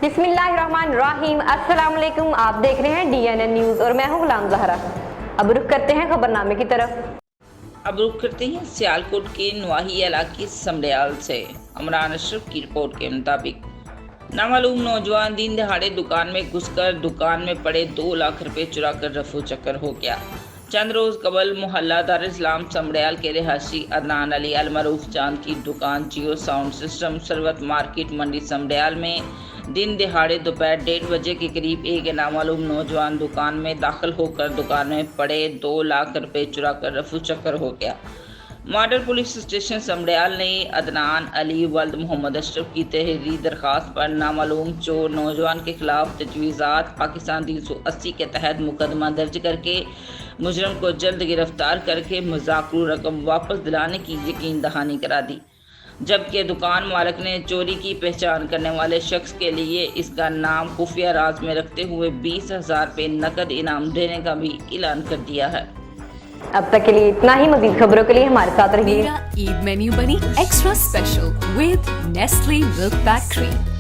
बिस्मिल्लाहिर्रहमानिर्रहीम। अस्सलाम वालेकुम। आप देख रहे हैं DNN न्यूज़ और मैं हूं गुलाम ज़हरा। अब रुख करते हैं खबरनामे की तरफ। अब रुख करते हैं सियालकोट के नवाही इलाके समड़ियाल से। अमरान अशरफ की रिपोर्ट के मुताबिक नामालूम नौजवान दिन दहाड़े दुकान में घुसकर दुकान में पड़े 2 लाख रुपए चुरा कर रफू चक्कर हो गया। चंद रोज कबल मोहल्ला दार इस्लाम समड़ियाल के रिहायशी अदनान अली अल मरूफ चांद की दुकान जियो साउंड सिस्टम सरवत मार्केट मंडी समड़ियाल में दिन दिहाड़े दोपहर 1:30 बजे के करीब एक नामालूम नौजवान दुकान में दाखिल होकर दुकान में पड़े 2 लाख रुपए चुरा कर रफू चक्कर हो गया। मॉडल पुलिस स्टेशन समड़ियाल ने अदनान अली वल्द मोहम्मद अशरफ की तहरीरी दरख्वास्त पर नामालूम चोर नौजवान के खिलाफ तजवीज़ात पाकिस्तान 380 के तहत मुकदमा दर्ज करके मुजरम को जल्द गिरफ्तार करके मुज़ाकरू रकम वापस दिलाने की यकीन दहानी करा दी, जबकि दुकान मालिक ने चोरी की पहचान करने वाले शख्स के लिए इसका नाम खुफिया राज में रखते हुए 20,000 रुपये नकद इनाम देने का भी ऐलान कर दिया है। अब तक के लिए इतना ही। मज़ीद खबरों के लिए हमारे साथ रहिए। मेरा ईद मेन्यू बनी extra special with Nestle milk pack cream.